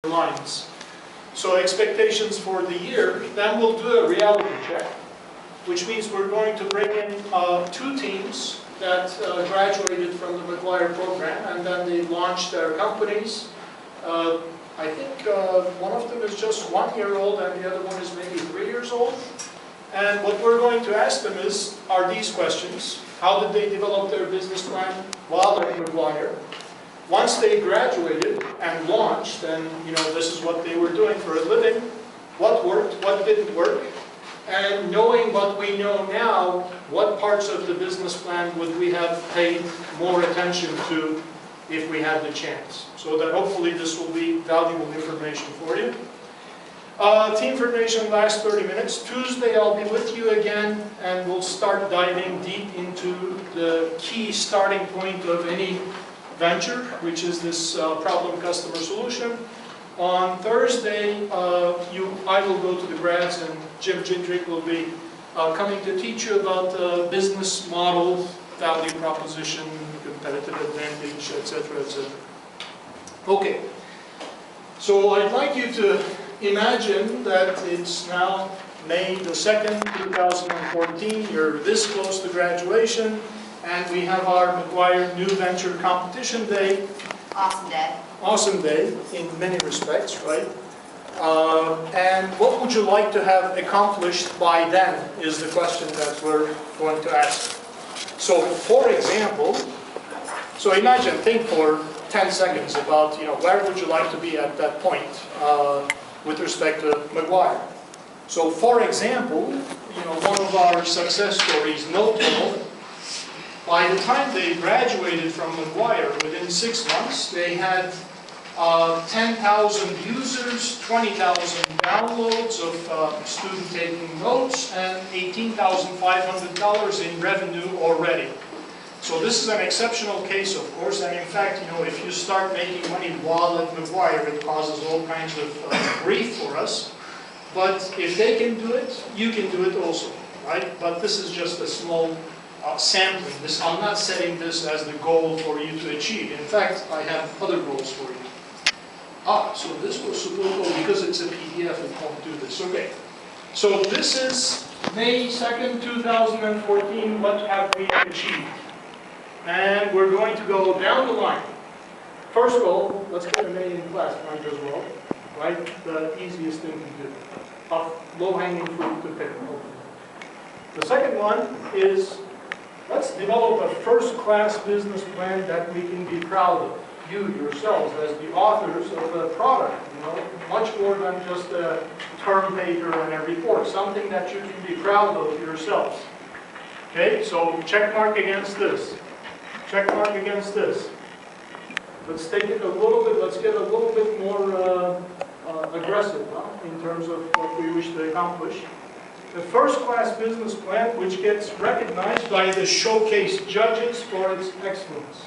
lines. So expectations for the year, then we'll do a reality check, which means we're going to bring in 2 teams that graduated from the McGuire program, and then they launched their companies. I think one of them is just 1 year old and the other one is maybe 3 years old. And what we're going to ask them are these questions. How did they develop their business plan while at McGuire? Once they graduated and launched, and this is what they were doing for a living, what worked, what didn't work, and knowing what we know now, what parts of the business plan would we have paid more attention to if we had the chance. So that hopefully this will be valuable information for you. Team formation lasts 30 minutes. Tuesday I'll be with you again and we'll start diving deep into the key starting point of any venture, which is this problem customer solution. On Thursday, I will go to the grads and Jim Jindrik will be coming to teach you about business model, value proposition, competitive advantage, etc., etc. Okay, so I'd like you to imagine that it's now May the 2nd, 2014. You're this close to graduation, and we have our McGuire New Venture Competition Day. Awesome day. Awesome day in many respects, right? And what would you like to have accomplished by then is the question that we're going to ask. So, for example, think for 10 seconds about, where would you like to be at that point with respect to McGuire. So, for example, one of our success stories, Notable, by the time they graduated from McGuire, within 6 months, they had 10,000 users, 20,000 downloads of student taking notes, and $18,500 in revenue already. So this is an exceptional case, of course, and in fact, if you start making money while at McGuire, it causes all kinds of grief for us. But if they can do it, you can do it also, right? But this is just a small sampling. I'm not setting this as the goal for you to achieve. In fact, I have other goals for you. So this was supposed to, because it's a PDF, it won't do this. Okay. So this is May 2nd, 2014. What have we achieved? And we're going to go down the line. First of all, let's get a May in class, might as well. Right? The easiest thing to do. Low-hanging fruit to pick. The second one is, let's develop a first-class business plan that we can be proud of. You yourselves as the authors of the product, much more than just a term paper and a report, something that you can be proud of yourselves. Okay, so check mark against this. Check mark against this. Let's take it a little bit, let's get a little bit more aggressive in terms of what we wish to accomplish. The first-class business plan, which gets recognized by the showcase judges for its excellence.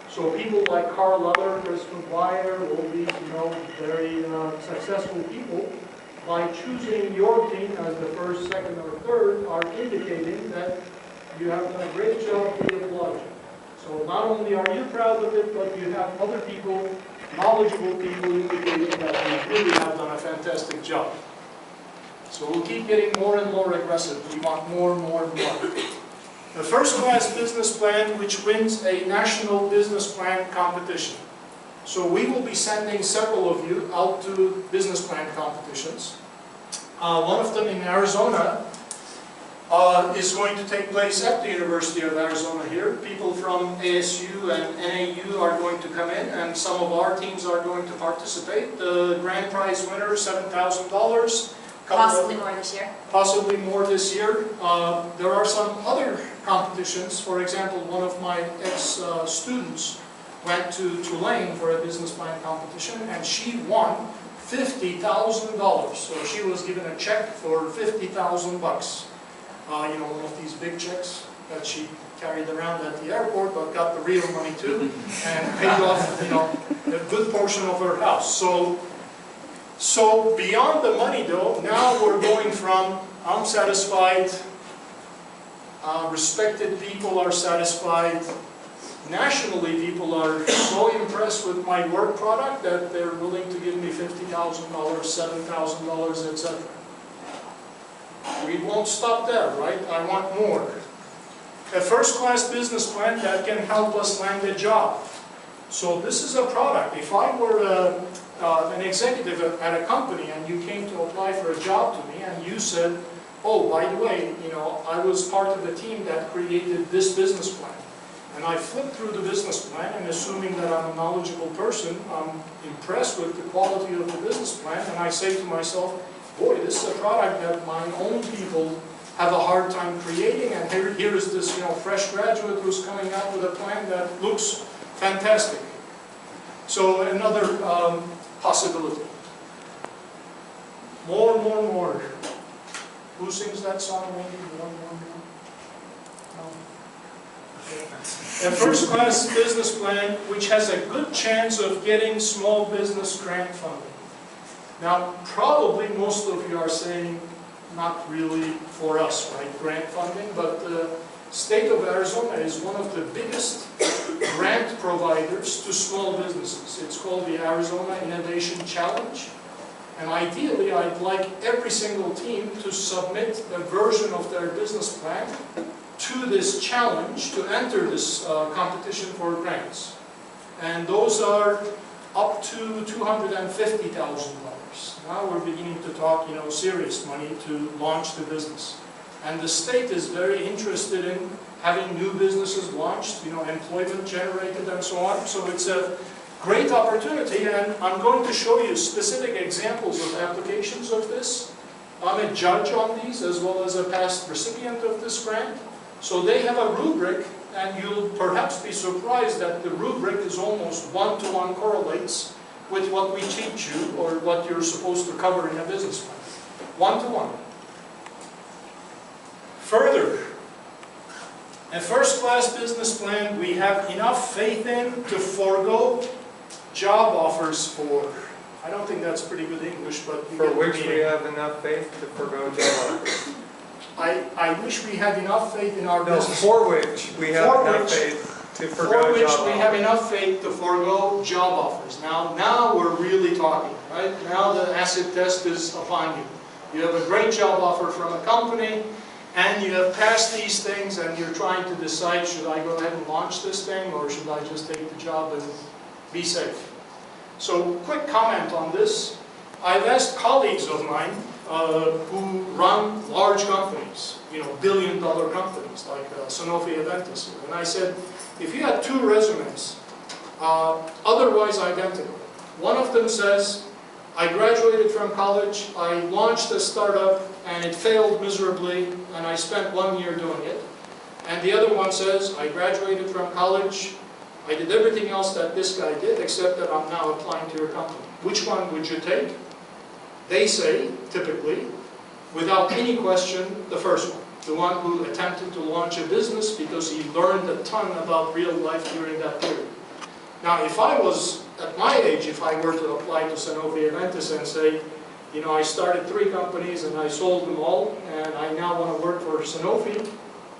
So people like Carl Leather, Chris McGuire, all these, very successful people, by choosing your team as the first, second, or third, are indicating that you have done a great job. We applaud you. So not only are you proud of it, but you have other people, knowledgeable people, indicating that you really have done a fantastic job. So we'll keep getting more and more aggressive. We want more and more and more. The first-class business plan, which wins a national business plan competition. So we will be sending several of you out to business plan competitions. One of them in Arizona is going to take place at the University of Arizona here. People from ASU and NAU are going to come in, and some of our teams are going to participate. The grand prize winner, $7,000. Possibly more this year. Possibly more this year. There are some other competitions. For example, one of my ex-students went to Tulane for a business plan competition, and she won $50,000. So she was given a check for $50,000 bucks. One of these big checks that she carried around at the airport, but got the real money too, and paid off, a good portion of her house. So beyond the money though, now we're going from, I'm satisfied, respected people are satisfied, nationally people are so impressed with my work product that they're willing to give me $50,000 $7,000, etc. We won't stop there, right? I want more. A first-class business plan that can help us land a job. So this is a product. If I were an executive at a company and you came to apply for a job to me and you said, oh, by the way, I was part of the team that created this business plan. And I flipped through the business plan, and assuming that I'm a knowledgeable person, I'm impressed with the quality of the business plan, and I say to myself, boy, this is a product that my own people have a hard time creating, and here is this fresh graduate who's coming out with a plan that looks fantastic. So another possibility. More. Who sings that song? Maybe more. No. Okay. A first-class business plan which has a good chance of getting small business grant funding. Now, probably most of you are saying, not really for us, right, grant funding, but the state of Arizona is one of the biggest grant providers to small businesses. It's called the Arizona Innovation Challenge. And ideally, I'd like every single team to submit a version of their business plan to this challenge to enter this competition for grants. And those are up to $250,000. Now we're beginning to talk, serious money to launch the business. And the state is very interested in having new businesses launched, employment generated and so on. So it's a great opportunity, and I'm going to show you specific examples of applications of this. I'm a judge on these as well as a past recipient of this grant. So they have a rubric, and you'll perhaps be surprised that the rubric is almost one-to-one correlates with what we teach you or what you're supposed to cover in a business plan. One-to-one. Further, a first-class business plan we have enough faith in to forego job offers for. I don't think that's pretty good English, but for which we have enough faith to forego job offers. I wish we had enough faith in our business. For which we have enough faith to forego job offers. For which we have enough faith to forego job offers. Now we're really talking, right? Now the acid test is upon you. You have a great job offer from a company, and you have passed these things, and you're trying to decide, should I go ahead and launch this thing, or should I just take the job and be safe? So, quick comment on this. I've asked colleagues of mine who run large companies, billion-dollar companies like Sanofi Aventis, and I said, if you had two resumes, otherwise identical, one of them says, I graduated from college, I launched a startup, and it failed miserably, and I spent 1 year doing it. And the other one says, I graduated from college, I did everything else that this guy did, except that I'm now applying to your company. Which one would you take? They say, typically, without any question, the first one. The one who attempted to launch a business because he learned a ton about real life during that period. Now, if I was, at my age, if I were to apply to Sanofi Aventis and say, I started 3 companies and I sold them all, and I now want to work for Sanofi,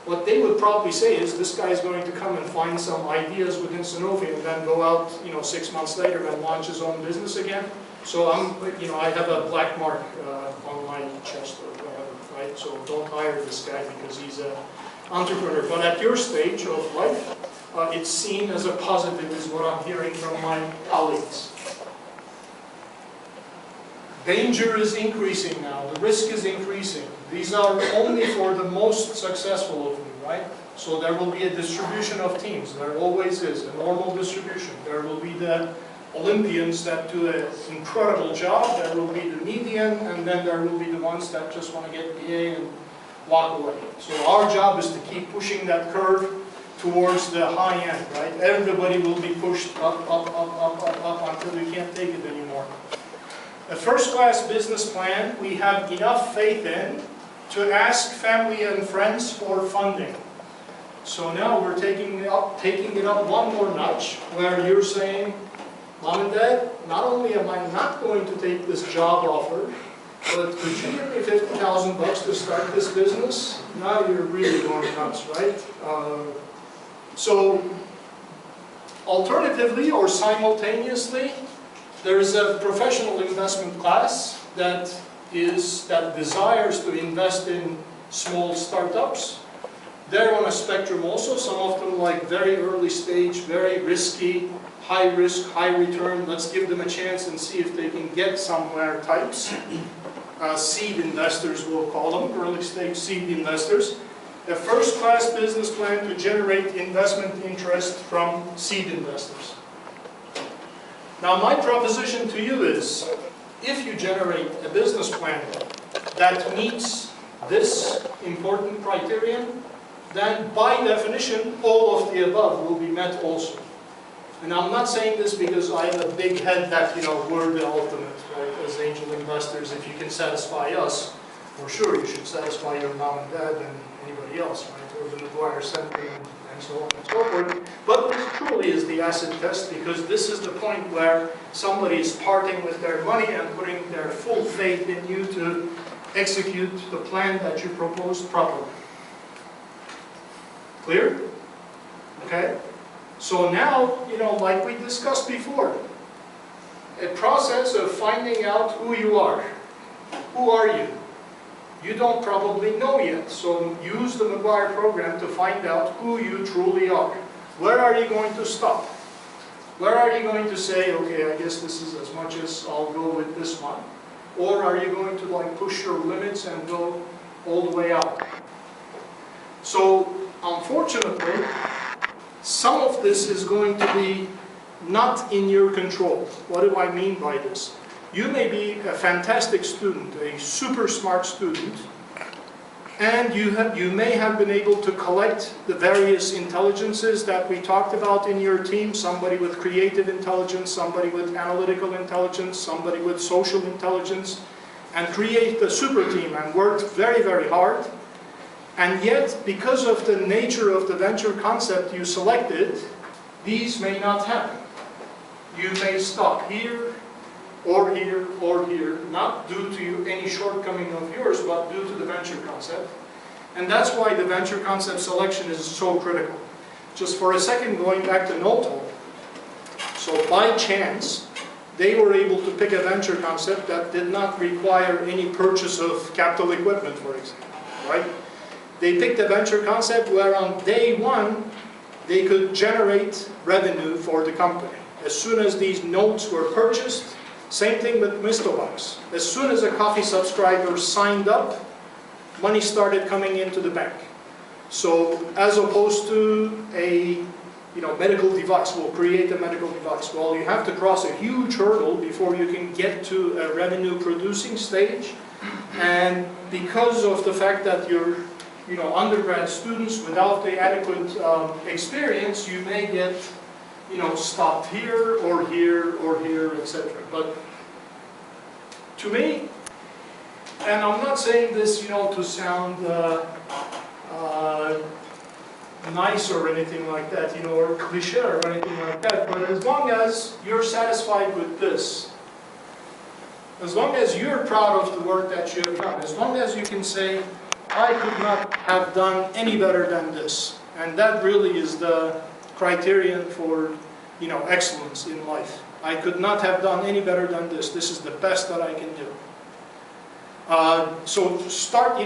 what they would probably say is, this guy is going to come and find some ideas within Sanofi and then go out, 6 months later and launch his own business again. So I have a black mark on my chest or whatever, right? So don't hire this guy because he's an entrepreneur. But at your stage of life, it's seen as a positive, is what I'm hearing from my colleagues. Danger is increasing now. The risk is increasing. These are only for the most successful of you, right? So there will be a distribution of teams. There always is, a normal distribution. There will be the Olympians that do an incredible job. There will be the median, and then there will be the ones that just want to get BA and walk away. So our job is to keep pushing that curve towards the high end, right? Everybody will be pushed up until we can't take it anymore. A first-class business plan we have enough faith in to ask family and friends for funding. So now we're taking it up one more notch, where you're saying, Mom and Dad, not only am I not going to take this job offer, but could you give me $50,000 to start this business? Now you're really going nuts, right? So, alternatively or simultaneously, There's a professional investment class that desires to invest in small startups. They're on a spectrum also. Some of them like very early stage, very risky, high risk, high return. Let's give them a chance and see if they can get somewhere types. Seed investors, we'll call them, early stage seed investors. A first class business plan to generate investment interest from seed investors. Now my proposition to you is, if you generate a business plan that meets this important criterion, then by definition all of the above will be met also. And I'm not saying this because I have a big head that, we're the ultimate, right, as angel investors. If you can satisfy us, for sure you should satisfy your mom and dad and anybody else, right, or the McGuire Center and so on and so forth. But this truly is the acid test, because this is the point where somebody is parting with their money and putting their full faith in you to execute the plan that you proposed properly. Clear? Okay? So now, like we discussed before, a process of finding out who you are. Who are you? You don't probably know yet, so use the McGuire program to find out who you truly are. Where are you going to stop? Where are you going to say, okay, I guess this is as much as I'll go with this one? Or are you going to push your limits and go all the way out? So, unfortunately, some of this is going to be not in your control. What do I mean by this? You may be a fantastic student, a super smart student, and you may have been able to collect the various intelligences that we talked about in your team, somebody with creative intelligence, somebody with analytical intelligence, somebody with social intelligence, and create the super team and worked very, very hard. And yet, because of the nature of the venture concept you selected, these may not happen. You may stop here, or here, or here, not due to any shortcoming of yours, but due to the venture concept. And that's why the venture concept selection is so critical. Just for a second, going back to Noto. So by chance, they were able to pick a venture concept that did not require any purchase of capital equipment, for example, right? They picked a venture concept where on day one, they could generate revenue for the company. As soon as these notes were purchased, same thing with Mistobox. As soon as a coffee subscriber signed up, money started coming into the bank. So as opposed to a medical device, we'll create a medical device. Well, you have to cross a huge hurdle before you can get to a revenue producing stage. And because of the fact that you're undergrad students without the adequate experience, you may get stopped here, or here, etc. But to me, and I'm not saying this, to sound nice or anything like that, or cliche or anything like that, but as long as you're satisfied with this, as long as you're proud of the work that you have done, as long as you can say, I could not have done any better than this, and that really is the criterion for, excellence in life. I could not have done any better than this. This is the best that I can do. So start,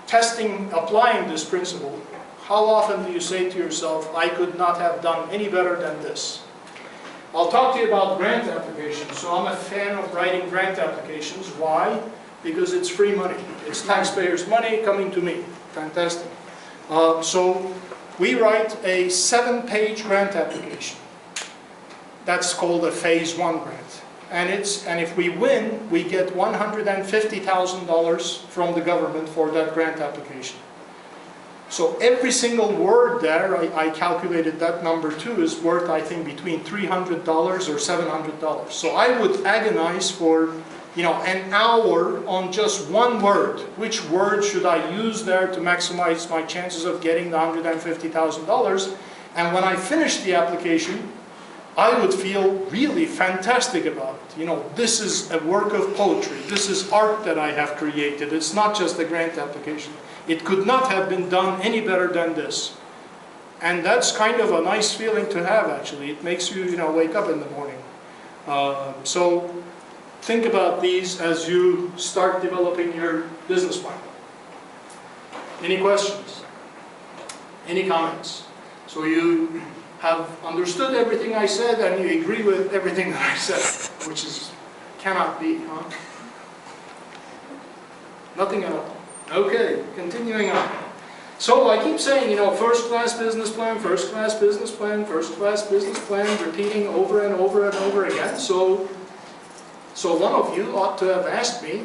testing, applying this principle. How often do you say to yourself, I could not have done any better than this? I'll talk to you about grant applications. So I'm a fan of writing grant applications. Why? Because it's free money. It's taxpayers' money coming to me. Fantastic. So we write a 7-page grant application. That's called a phase 1 grant. And if we win, we get $150,000 from the government for that grant application. So every single word there, I calculated that number too, is worth, I think, between $300 or $700. So I would agonize for an hour on just one word. Which word should I use there to maximize my chances of getting the $150,000? And when I finished the application, I would feel really fantastic about it. This is a work of poetry. This is art that I have created. It's not just a grant application. It could not have been done any better than this. And that's kind of a nice feeling to have, actually. It makes you, wake up in the morning. So think about these as you start developing your business plan. Any questions? Any comments? So you have understood everything I said and you agree with everything that I said, which is cannot be, huh? Nothing at all. Okay, continuing on. So I keep saying, first-class business plan, first-class business plan, first-class business plan, repeating over and over and over again. So one of you ought to have asked me,